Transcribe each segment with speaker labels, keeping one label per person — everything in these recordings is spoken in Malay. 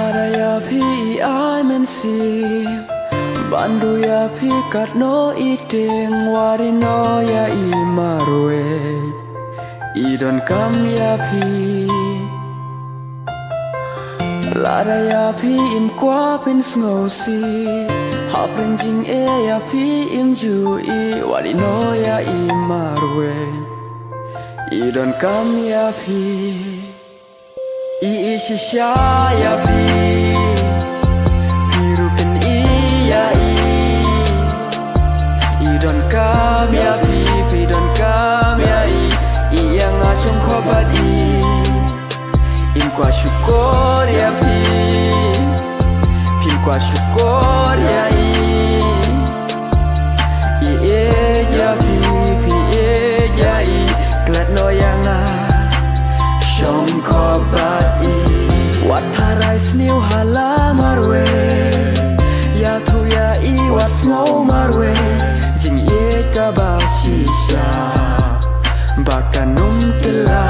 Speaker 1: Lada ya pi ai men si Bandu ya pi kat no ideng wari no ya I marwe I don kam ya pi Lada ya pi im kwa pin snow si Hap renjing e ya pi im ju I wari no ya I marwe I don kam ya pi I shisha ya pi Piru pen I ya I don kam ya pi don kam ya I yang asung khobat Im kwa syukur ya pi Pim kwa syukur ya I ya pi ya I Klat no yang Shong khobat Wat harai sniu hala marwe Ya tu ya I wat snow marwe Jing ye ka ba shisha Bakanum tela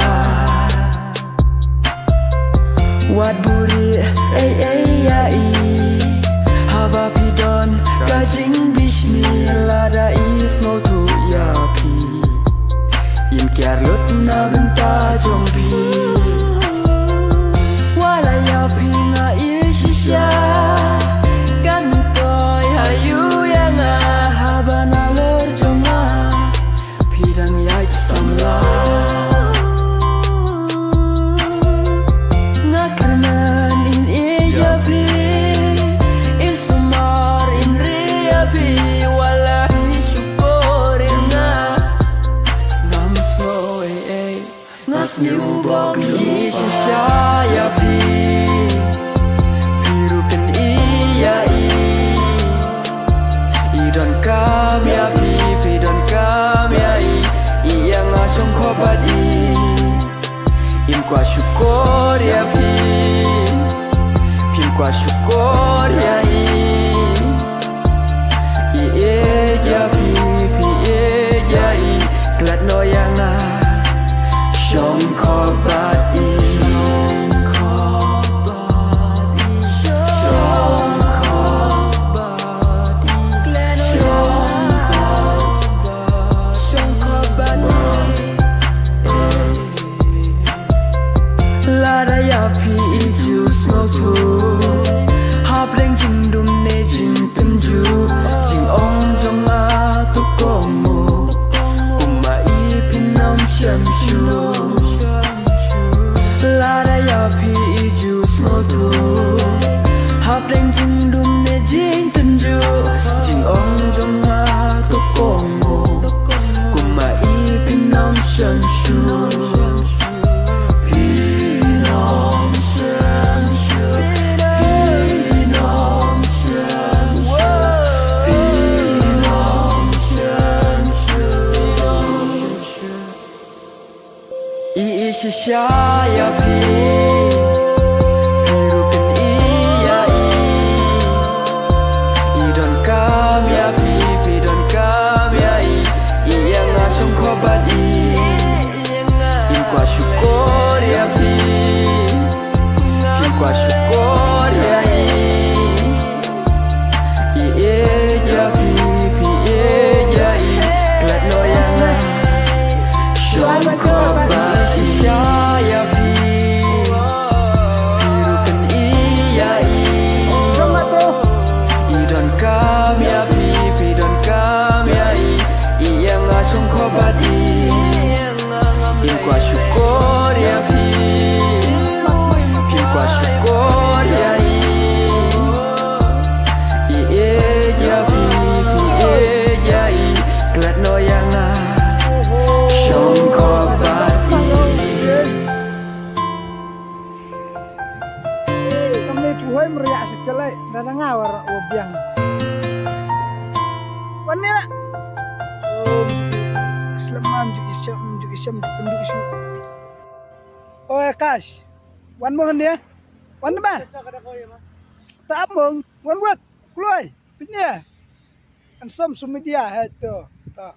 Speaker 1: Wat buri ya I Haba pidon kajing bishni Lada I snow tu ya pi In kiar lut na benta jong pi Wala ya pi nga I shisha Kan toy hayu ya nga Haba na ler jonga Pidang ya samla Nga karman in ya pi In sumar in ya pi Wala hi syukur nga Nam snow Ngas niu bok I shisha ya pi Piru pen ya I don kam ya pi don kam ya I yang asung khobat Im kwa syukur ya pi Pim kwa syukur ya I ya pi ya I Klat no yang Shong khobat Shong khobat Shong khobat Shong khobat Shong khobat Lada ya pi ju snow tu Hap leng jing dum ne jing penju Jing ong jong a tu kong mu Kuma I pinam sham shu Lada ya pi ju snow tu Hap leng jing dum ne jing penju Jing ong jong a tu kong mu Kuma I pinam sham shu I shisha ya pi Piru pen ya I don kam ya pi don kam ya I yang asung khobat Im kwa syukur ya pi Pim kwa syukur ya ya pi ya I Klat no yang Shong khobat Shisha ya pi Piru pen ya I don kam ya pi don kam ya I yang asung khobat Im kwa syukur ya pi Pim kwa syukur ya ya pi ya I Klat no yang Shong khobat
Speaker 2: Kami puhoi meriak sekali dan ngawar obiang. Wanne nak? Selamat juga isam penduk isu. Oh Kash, wan mohon dia, wan mana? Tak abang, wan buat keluar, punya. Ansam sumedia itu, tak.